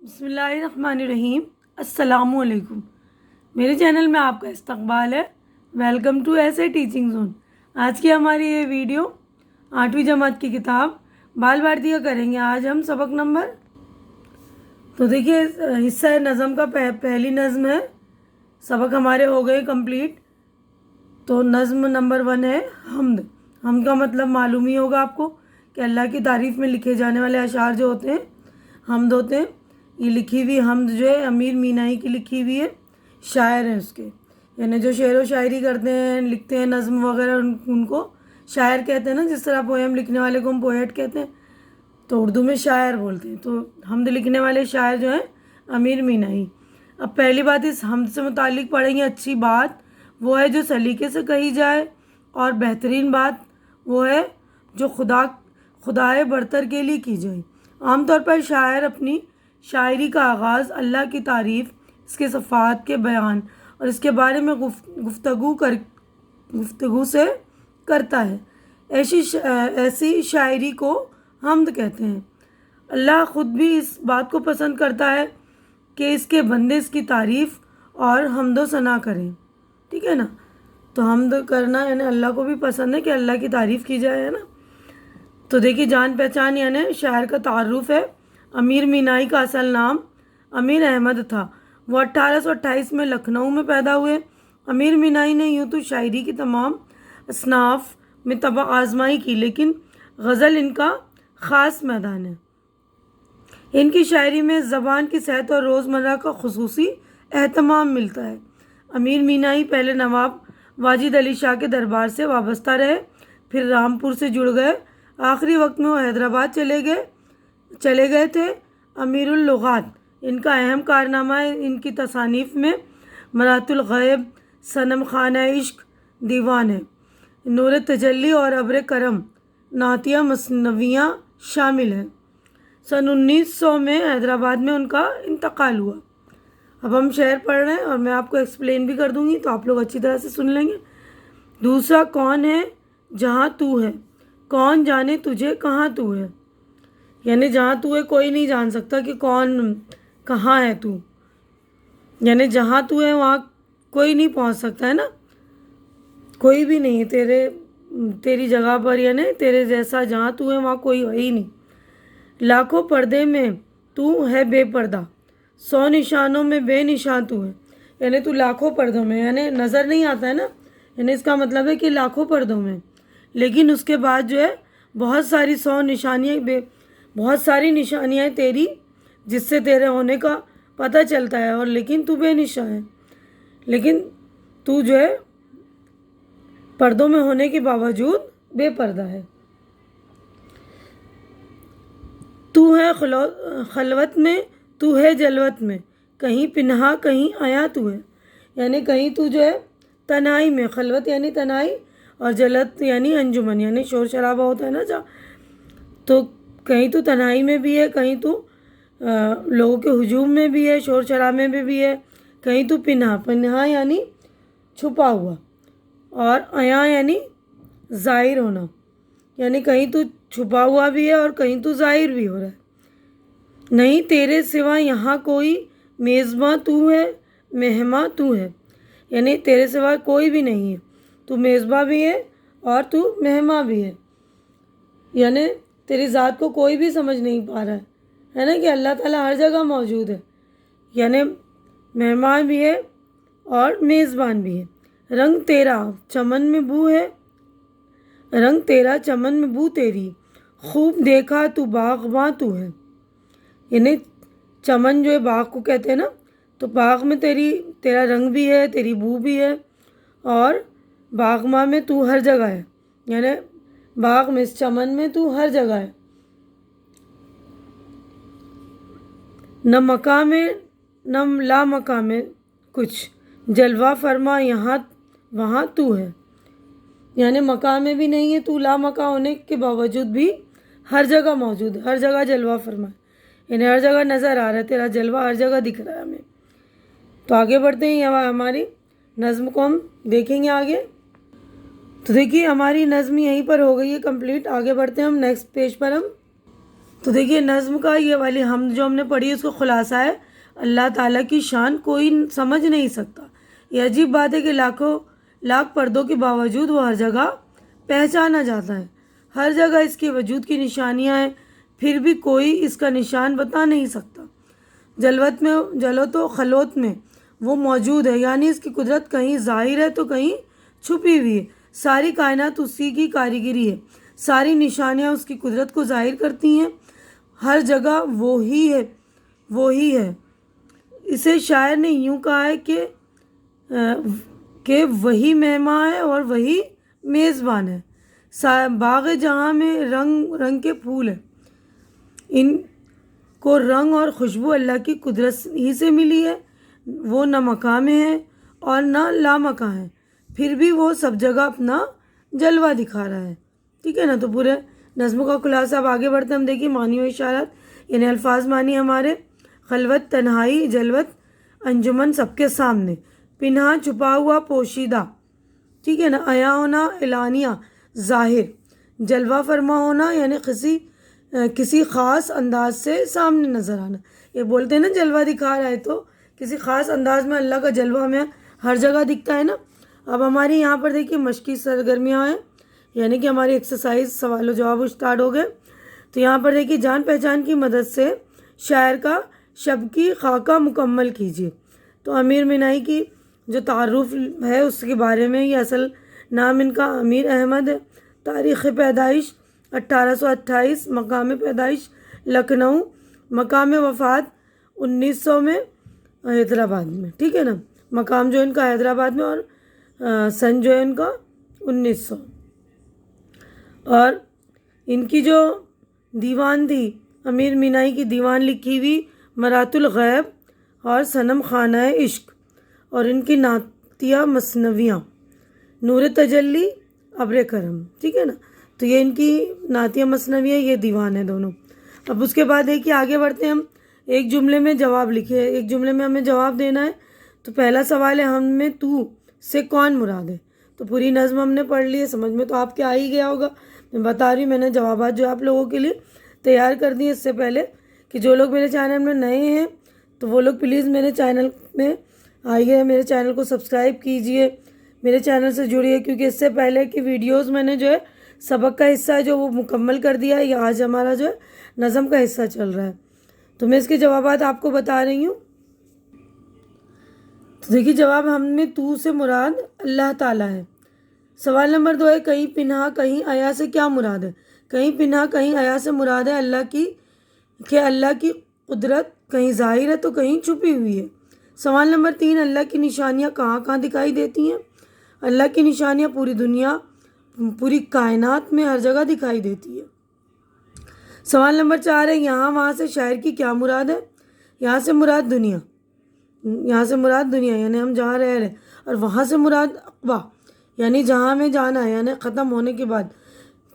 بسم اللہ الرحمن الرحیم۔ السلام علیکم۔ میرے چینل میں آپ کا استقبال ہے۔ ویلکم ٹو ایسے ٹیچنگ زون۔ آج کی ہماری یہ ویڈیو 8ویں جماعت کی کتاب بال بھارتی کا کریں گے۔ آج ہم سبق نمبر تو دیکھیے حصہ نظم کا پہلی نظم ہے۔ سبق ہمارے ہو گئے کمپلیٹ۔ تو نظم نمبر 1 ہے حمد۔ حمد کا مطلب معلوم ہی ہوگا آپ کو کہ اللہ کی تعریف میں لکھے جانے والے اشعار جو ہوتے ہیں حمد ہوتے ہیں۔ یہ لکھی ہوئی حمد جو ہے امیر مینائی کی لکھی ہوئی ہے، شاعر ہیں اس کے، یعنی جو شعر و شاعری کرتے ہیں، لکھتے ہیں نظم وغیرہ، ان کو شاعر کہتے ہیں نا، جس طرح پویم لکھنے والے کو ہم پویٹ کہتے ہیں، تو اردو میں شاعر بولتے ہیں۔ تو حمد لکھنے والے شاعر جو ہیں امیر مینائی۔ اب پہلی بات اس حمد سے متعلق پڑھیں گے، اچھی بات وہ ہے جو سلیقے سے کہی جائے، اور بہترین بات وہ ہے جو خدائے برتر کے لیے کی جائے۔ عام طور پر شاعر اپنی شاعری کا آغاز اللہ کی تعریف، اس کے صفات کے بیان اور اس کے بارے میں گفتگو سے کرتا ہے۔ ایسی شاعری کو حمد کہتے ہیں۔ اللہ خود بھی اس بات کو پسند کرتا ہے کہ اس کے بندے اس کی تعریف اور حمد و ثنا کریں، ٹھیک ہے نا۔ تو حمد کرنا یعنی اللہ کو بھی پسند ہے کہ اللہ کی تعریف کی جائے، ہے نا۔ تو دیکھیے جان پہچان یعنی شاعر کا تعارف ہے۔ امیر مینائی کا اصل نام امیر احمد تھا۔ وہ 1828 میں لکھنؤ میں پیدا ہوئے۔ امیر مینائی نے یوں تو شاعری کی تمام اصناف میں طبع آزمائی کی، لیکن غزل ان کا خاص میدان ہے۔ ان کی شاعری میں زبان کی صحت اور روزمرہ کا خصوصی اہتمام ملتا ہے۔ امیر مینائی پہلے نواب واجد علی شاہ کے دربار سے وابستہ رہے، پھر رامپور سے جڑ گئے، آخری وقت میں وہ حیدرآباد چلے گئے تھے۔ امیر اللغات ان کا اہم کارنامہ ہے۔ ان کی تصانیف میں مرات الغیب، صنم خانہ عشق، دیوان ہے، نور تجلی اور ابر کرم، نعتیہ مثنویاں شامل ہیں۔ سن 1900 میں حیدرآباد میں ان کا انتقال ہوا۔ اب ہم شعر پڑھ رہے ہیں اور میں آپ کو ایکسپلین بھی کر دوں گی، تو آپ لوگ اچھی طرح سے سن لیں گے۔ دوسرا کون ہے جہاں تو ہے، کون جانے تجھے کہاں تو ہے، یعنی جہاں تو ہے کوئی نہیں جان سکتا کہ کون کہاں ہے تو، یعنی جہاں تو ہے وہاں کوئی نہیں پہنچ سکتا ہے نا، کوئی بھی نہیں تیری جگہ پر، یعنی تیرے جیسا جہاں تو ہے وہاں کوئی ہے ہی نہیں۔ لاکھوں پردے میں تو ہے بے پردہ، 100 نشانوں میں بے نشان تو ہے، یعنی تو لاکھوں پردوں میں، یعنی نظر نہیں آتا ہے نا، یعنی اس کا مطلب ہے کہ لاکھوں پردوں میں، لیکن اس کے بعد جو ہے بہت ساری نشانیاں تیری، جس سے تیرے ہونے کا پتہ چلتا ہے، اور لیکن تو بے نشان ہے، لیکن تو جو ہے پردوں میں ہونے کے باوجود بے پردہ ہے۔ تو ہے خلوت میں، تو ہے جلوت میں، کہیں پنہا کہیں عیاں تو ہے، یعنی کہیں تو جو ہے تنہائی میں، خلوت یعنی تنہائی اور جلوت یعنی انجمن، یعنی شور شرابہ ہوتا ہے نا جہاں، تو کہیں تو تنہائی میں بھی ہے، کہیں تو لوگوں کے ہجوم میں بھی ہے، شور شرابے میں بھی ہے، کہیں تو پنہا یعنی چھپا ہوا، اور عیاں یعنی ظاہر ہونا، یعنی کہیں تو چھپا ہوا بھی ہے اور کہیں تو ظاہر بھی ہو رہا ہے۔ نہیں تیرے سوا یہاں کوئی، میزباں تو ہے مہماں تو ہے، یعنی تیرے سوا کوئی بھی نہیں ہے، تو میزباں بھی ہے اور تو مہماں بھی ہے، یعنی تیری ذات کو کوئی بھی سمجھ نہیں پا رہا ہے نا، کہ اللہ تعالیٰ ہر جگہ موجود ہے، یعنی مہمان بھی ہے اور میزبان بھی ہے۔ رنگ تیرا چمن میں بو ہے، رنگ تیرا چمن میں بو تیری، خوب دیکھا تو باغباں تو ہے، یعنی چمن جو ہے باغ کو کہتے ہیں نا، تو باغ میں تیرا رنگ بھی ہے، تیری بو بھی ہے، اور باغباں میں تو ہر جگہ ہے، یعنی باغ میں اس چمن میں تو ہر جگہ ہے۔ نہ مقام میں نہ لا مقام میں کچھ، جلوہ فرما یہاں وہاں تو ہے، یعنی مقام میں بھی نہیں ہے تو، لا مقام ہونے کے باوجود بھی ہر جگہ موجود ہے، ہر جگہ جلوہ فرما، یعنی ہر جگہ نظر آ رہا ہے، تیرا جلوہ ہر جگہ دکھ رہا ہے ہمیں۔ تو آگے بڑھتے ہیں، ہماری نظم کو ہم دیکھیں گے آگے۔ تو دیکھیے ہماری نظم یہیں پر ہو گئی ہے کمپلیٹ۔ آگے بڑھتے ہیں ہم نیکسٹ پیج پر۔ ہم تو دیکھیے نظم کا یہ والی حمد جو ہم نے پڑھی اس کا خلاصہ ہے اللہ تعالیٰ کی شان کوئی سمجھ نہیں سکتا. یہ عجیب بات ہے کہ لاکھوں لاکھ پردوں کے باوجود وہ ہر جگہ پہچانا جاتا ہے. ہر جگہ اس کے وجود کی نشانیاں ہیں، پھر بھی کوئی اس کا نشان بتا نہیں سکتا. جلوت و خلوت میں وہ موجود ہے، یعنی اس کی قدرت کہیں ظاہر ہے تو کہیں چھپی ہوئی ہے. ساری کائنات اسی کی کاریگری ہے، ساری نشانیاں اس کی قدرت کو ظاہر کرتی ہیں. ہر جگہ وہی ہے. اسے شاعر نے یوں کہا ہے کہ وہی مہمان ہے اور وہی میزبان ہے. باغ جہاں میں رنگ رنگ کے پھول ہیں، ان کو رنگ اور خوشبو اللہ کی قدرت ہی سے ملی ہے. وہ نہ مکان میں ہے اور نہ لامکاں ہے، پھر بھی وہ سب جگہ اپنا جلوہ دکھا رہا ہے. ٹھیک ہے نا. تو پورے نظم کا خلاصہ اب آگے بڑھتے ہم دیکھیے معنی و اشارات، یعنی الفاظ معنی ہمارے: خلوت، تنہائی، جلوت، انجمن، سب کے سامنے، پنہا، چھپا ہوا، پوشیدہ. ٹھیک ہے نا. عیاں ہونا، اعلانیہ، ظاہر. جلوہ فرما ہونا یعنی کسی خاص انداز سے سامنے نظر آنا. یہ بولتے ہیں نا جلوہ دکھا رہا ہے، تو کسی خاص انداز میں اللہ کا جلوہ ہمیں ہر جگہ دکھتا ہے نا. اب ہماری یہاں پر دیکھیے مشقی سرگرمیاں ہیں، یعنی کہ ہماری ایکسرسائز سوال و جواب اسٹارٹ ہو گئے. تو یہاں پر دیکھیے جان پہچان کی مدد سے شاعر کا شب کی خاکہ مکمل کیجیے. تو امیر مینائی کی جو تعارف ہے اس کے بارے میں، یہ اصل نام ان کا امیر احمد ہے. تاریخ پیدائش 1828، مقام پیدائش لکھنؤ، مقام وفات 1900 میں حیدرآباد میں. ٹھیک ہے نا. مقام جو ان کا حیدرآباد میں اور سن جو ہے ان کا 1900. اور ان کی جو دیوان تھی امیر مینائی کی دیوان لکھی ہوئی مرات الغیب اور صنم خانہ عشق، اور ان کی نعتیہ مثنویاں نور تجلی، ابر کرم. ٹھیک ہے نا. تو یہ ان کی نعتیہ مثنویاں، یہ دیوان ہے دونوں. اب اس کے بعد ہے کہ آگے بڑھتے ہیں ہم. ایک جملے میں جواب لکھے، ایک جملے میں ہمیں جواب دینا ہے. تو پہلا سوال ہے ہم میں تو سے کون مراد ہے. تو پوری نظم ہم نے پڑھ لی ہے، سمجھ میں تو آپ کے آ ہی گیا ہوگا. میں بتا رہی ہوں، میں نے جوابات جو آپ لوگوں کے لیے تیار کر دیے. اس سے پہلے کہ جو لوگ میرے چینل میں نئے ہیں تو وہ لوگ پلیز میرے چینل میں آئیے، میرے چینل کو سبسکرائب کیجئے، میرے چینل سے جڑیے، کیونکہ اس سے پہلے کی ویڈیوز میں نے جو ہے سبق کا حصہ ہے جو وہ مکمل کر دیا ہے. یہ آج ہمارا جو ہے نظم کا حصہ چل رہا ہے. تو میں اس کے جوابات آپ کو بتا رہی ہوں. تو دیکھیے جواب ہم میں تو سے مراد اللہ تعالیٰ ہے. سوال نمبر 2 ہے کہیں پنہا کہیں عیا سے کیا مراد ہے. کہیں پنہا کہیں عیا سے مراد ہے اللہ کی قدرت کہیں ظاہر ہے تو کہیں چھپی ہوئی ہے. سوال نمبر 3 اللہ کی نشانیاں کہاں کہاں دکھائی دیتی ہیں. اللہ کی نشانیاں پوری دنیا، پوری کائنات میں ہر جگہ دکھائی دیتی ہے. سوال نمبر 4 ہے یہاں وہاں سے شاعر کی کیا مراد ہے. یہاں سے مراد دنیا، یعنی ہم جہاں رہ رہے، اور وہاں سے مراد عقبہ یعنی جہاں ہمیں جانا ہے، یعنی ختم ہونے کے بعد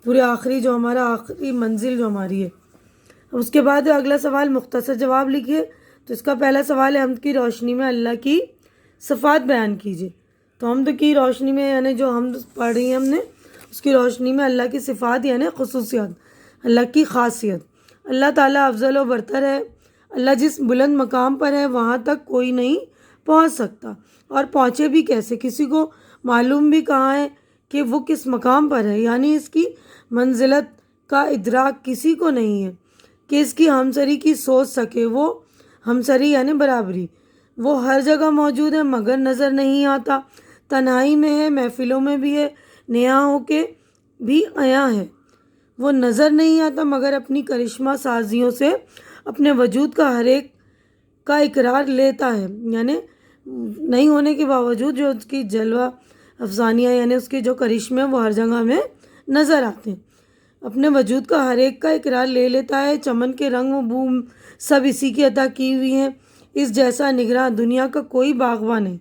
پورے آخری جو ہمارا آخری منزل جو ہماری ہے. اس کے بعد اگلا سوال مختصر جواب لکھیے. تو اس کا پہلا سوال ہے حمد کی روشنی میں اللہ کی صفات بیان کیجیے. تو حمد کی روشنی میں یعنی جو حمد پڑھ رہی ہیں ہم نے، اس کی روشنی میں اللہ کی صفات یعنی خصوصیات، اللہ کی خاصیت. اللہ تعالیٰ افضل و برتر ہے. اللہ جس بلند مقام پر ہے وہاں تک کوئی نہیں پہنچ سکتا، اور پہنچے بھی کیسے. کسی کو معلوم بھی کہاں ہے کہ وہ کس مقام پر ہے، یعنی اس کی منزلت کا ادراک کسی کو نہیں ہے کہ اس کی ہمسری کی سوچ سکے. وہ ہمسری یعنی برابری، وہ ہر جگہ موجود ہے مگر نظر نہیں آتا. تنہائی میں ہے، محفلوں میں بھی ہے، نیا ہو کے بھی عیاں ہے. وہ نظر نہیں آتا مگر اپنی کرشمہ سازیوں سے اپنے وجود کا ہر ایک کا اقرار لیتا ہے. یعنی نہیں ہونے کے باوجود جو اس کی جلوہ افزانیاں یعنی اس کے جو کرشمے وہ ہر جگہ ہمیں نظر آتے ہیں. اپنے وجود کا ہر ایک کا اقرار لے لیتا ہے. چمن کے رنگ و بو سب اسی کی عطا کی ہوئی ہیں. اس جیسا نگراں دنیا کا کوئی باغباں نہیں.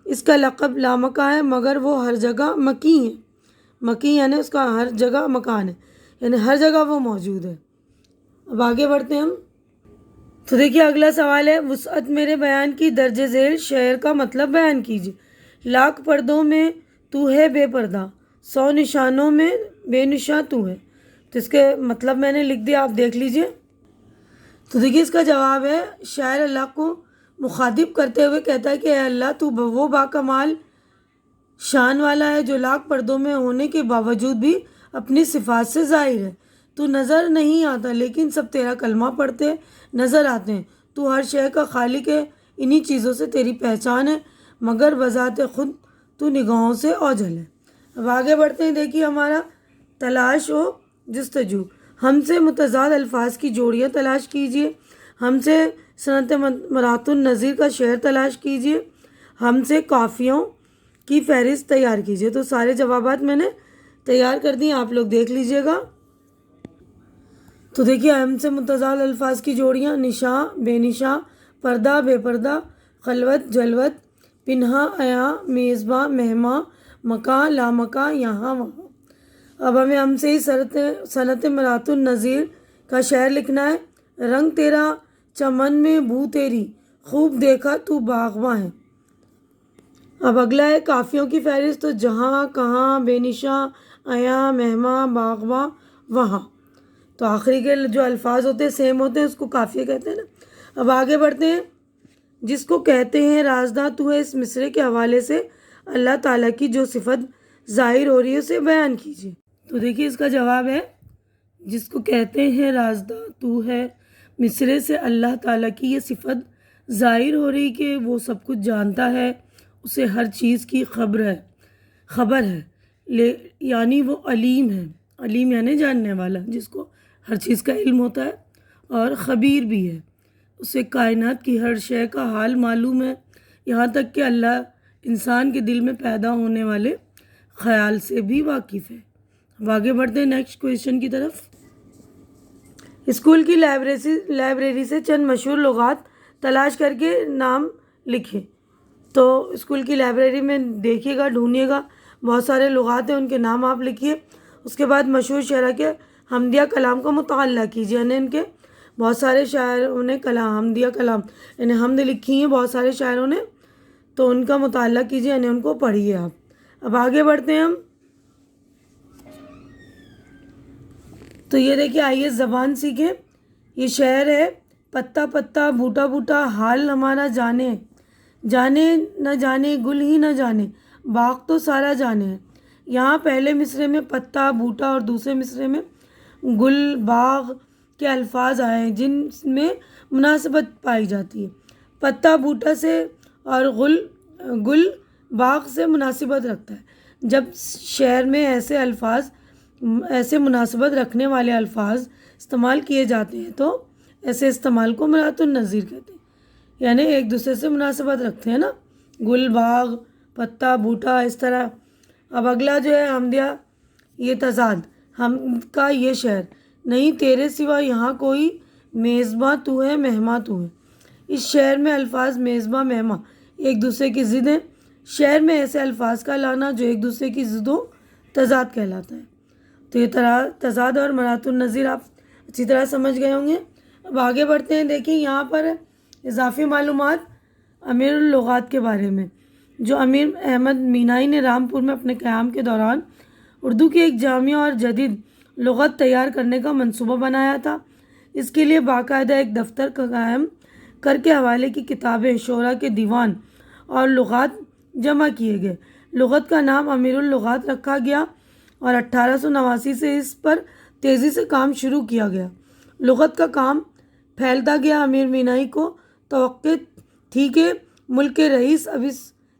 اس کا لقب لامکاں ہے مگر وہ ہر جگہ مکی ہے. مکی یعنی اس کا ہر جگہ مکان ہے، یعنی ہر جگہ وہ موجود ہے. اب آگے بڑھتے ہیں ہم. تو دیکھیے اگلا سوال ہے وسعت میرے بیان کی درج ذیل شعر کا مطلب بیان کیجیے. لاکھ پردوں میں تو ہے بے پردہ، 100 نشانوں میں بے نشاں تو ہے. تو اس کے مطلب میں نے لکھ دیا، آپ دیکھ لیجئے۔ تو دیکھیے اس کا جواب ہے، شاعر اللہ کو مخاطب کرتے ہوئے کہتا ہے کہ اے اللہ تو وہ باکمال شان والا ہے جو لاکھ پردوں میں ہونے کے باوجود بھی اپنی صفات سے ظاہر ہے۔ تو نظر نہیں آتا لیکن سب تیرا کلمہ پڑھتے نظر آتے ہیں۔ تو ہر شے کا خالق ہے، انہی چیزوں سے تیری پہچان ہے، مگر بذات خود تو نگاہوں سے اوجھل ہے۔ اب آگے بڑھتے ہیں، دیکھیے ہمارا تلاش و جستجو۔ ہم سے متضاد الفاظ کی جوڑیاں تلاش کیجیے، ہم سے صنعت مرات النظیر کا شعر تلاش کیجیے، ہم سے قافیوں کی فہرست تیار کیجیے۔ تو سارے جوابات میں نے تیار کر دیے، آپ لوگ دیکھ لیجیے گا۔ تو دیکھیے ہم سے متضاد الفاظ کی جوڑیاں، نشاں بے نشاں، پردہ بے پردہ، خلوت جلوت، پنہا عیاں، میزباں مہماں، مکاں لامکاں، یہاں وہاں۔ اب ہمیں ہم سے ہی صنعت مرات النظیر کا شعر لکھنا ہے۔ رنگ تیرا چمن میں بو تیری، خوب دیکھا تو باغباں ہے۔ اب اگلا ہے قافیوں کی فہرست، تو جہاں کہاں بے نشاں عیاں مہماں باغباں وہاں۔ تو آخری کے جو الفاظ ہوتے ہیں سیم ہوتے ہیں، اس کو قافیہ کہتے ہیں نا۔ اب آگے بڑھتے ہیں، جس کو کہتے ہیں رازداں تو ہے، اس مصرعے کے حوالے سے اللہ تعالیٰ کی جو صفت ظاہر ہو رہی ہے اسے بیان کیجیے۔ تو دیکھیے اس کا جواب ہے، جس کو کہتے ہیں رازداں تو ہے، مصرعے سے اللہ تعالیٰ کی یہ صفت ظاہر ہو رہی کہ وہ سب کچھ جانتا ہے، اسے ہر چیز کی خبر ہے، یعنی وہ علیم ہے، علیم یعنی جاننے والا، جس کو ہر چیز کا علم ہوتا ہے، اور خبیر بھی ہے، اسے کائنات کی ہر شے کا حال معلوم ہے، یہاں تک کہ اللہ انسان کے دل میں پیدا ہونے والے خیال سے بھی واقف ہے۔ اب آگے بڑھتے ہیں نیکسٹ کویشچن کی طرف۔ اسکول کی لائبریری سے چند مشہور لغات تلاش کر کے نام لکھیں۔ تو اسکول کی لائبریری میں دیکھیے گا، ڈھونڈیے گا، بہت سارے لغات ہیں، ان کے نام آپ لکھیے۔ اس کے بعد مشہور شاعرہ کے حمدیہ کلام کا مطالعہ کیجیے، یعنی ان کے بہت سارے شاعروں نے حمدیہ کلام یعنی حمد لکھی ہیں بہت سارے شاعروں نے، تو ان کا مطالعہ کیجیے، یعنی ان کو پڑھیے آپ۔ اب آگے بڑھتے ہیں ہم، تو یہ دیکھیے آئیے زبان سیکھیں۔ یہ شعر ہے، پتا پتا بوٹا بوٹا حال ہمارا جانے نہ جانے گل ہی نہ جانے باغ تو سارا جانے ہے۔ یہاں پہلے مصرعے میں پتا بوٹا اور دوسرے مصرعے میں گل باغ کے الفاظ آئے ہیں جن میں مناسبت پائی جاتی ہے۔ پتا بوٹا سے اور گل باغ سے مناسبت رکھتا ہے۔ جب شعر میں ایسے مناسبت رکھنے والے الفاظ استعمال کیے جاتے ہیں تو ایسے استعمال کو مرات النظیر کہتے ہیں، یعنی ایک دوسرے سے مناسبت رکھتے ہیں نا، گل باغ پتا بوٹا اس طرح۔ اب اگلا جو ہے حمدیہ، یہ تضاد ہم کا یہ شعر، نہیں تیرے سوا یہاں کوئی میزباں تو ہے مہماں تو ہے۔ اس شعر میں الفاظ میزباں مہماں ایک دوسرے کی ضد ہیں۔ شعر میں ایسے الفاظ کا لانا جو ایک دوسرے کی ضد و تضاد کہلاتا ہے۔ تو یہ تضاد اور مرات النظیر آپ اچھی طرح سمجھ گئے ہوں گے۔ اب آگے بڑھتے ہیں، دیکھیں یہاں پر اضافی معلومات امیر اللغات کے بارے میں۔ جو امیر احمد مینائی نے رامپور میں اپنے قیام کے دوران اردو کی ایک جامع اور جدید لغت تیار کرنے کا منصوبہ بنایا تھا، اس کے لیے باقاعدہ ایک دفتر قائم کر کے حوالے کی کتابیں، شعراء کے دیوان اور لغات جمع کیے گئے۔ لغت کا نام امیر اللغات رکھا گیا اور 1889 سے اس پر تیزی سے کام شروع کیا گیا۔ لغت کا کام پھیلتا گیا۔ امیر مینائی کو توقع تھی کہ ملک کے رئیس اب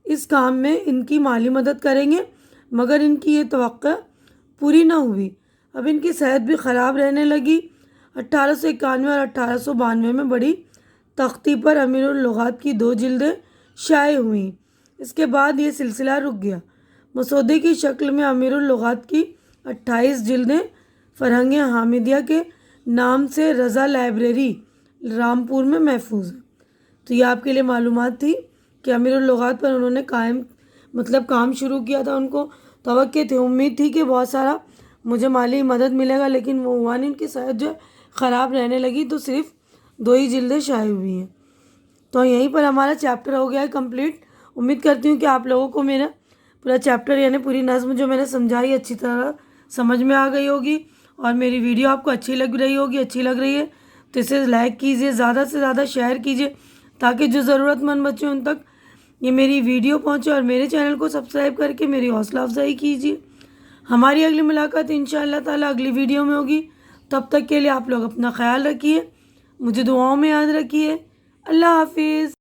اس کام میں ان کی مالی مدد کریں گے، مگر ان کی یہ توقع پوری نہ ہوئی۔ اب ان کی صحت بھی خراب رہنے لگی۔ 1891 اور 1892 میں بڑی تختی پر امیر اللغات کی 2 جلدیں شائع ہوئیں۔ اس کے بعد یہ سلسلہ رک گیا۔ مسودے کی شکل میں امیر اللغات کی 28 جلدیں فرہنگ حامدیہ کے نام سے رضا لائبریری رامپور میں محفوظ ہیں۔ تو یہ آپ کے لیے معلومات تھی کہ امیر اللغات پر انہوں نے کام شروع کیا تھا۔ ان کو توقع تھی، امید تھی کہ بہت سارا مجھے مالی مدد ملے گا، لیکن وہ ہوا نہیں، ان کی صحت جو خراب رہنے لگی، تو صرف 2 ہی جلدیں شائع ہوئی ہیں۔ تو یہیں پر ہمارا چیپٹر ہو گیا ہے کمپلیٹ۔ امید کرتی ہوں کہ آپ لوگوں کو میرا پورا چیپٹر یعنی پوری نظم جو میں نے سمجھائی اچھی طرح سمجھ میں آ گئی ہوگی، اور میری ویڈیو آپ کو اچھی لگ رہی ہے تو اسے لائک کیجیے، زیادہ سے زیادہ شیئر کیجیے تاکہ جو ضرورت مند بچے ان تک یہ میری ویڈیو پہنچے، اور میرے چینل کو سبسکرائب کر کے میری حوصلہ افزائی کیجیے۔ ہماری اگلی ملاقات انشاءاللہ تعالی اگلی ویڈیو میں ہوگی، تب تک کے لیے آپ لوگ اپنا خیال رکھیے، مجھے دعاؤں میں یاد رکھیے۔ اللہ حافظ۔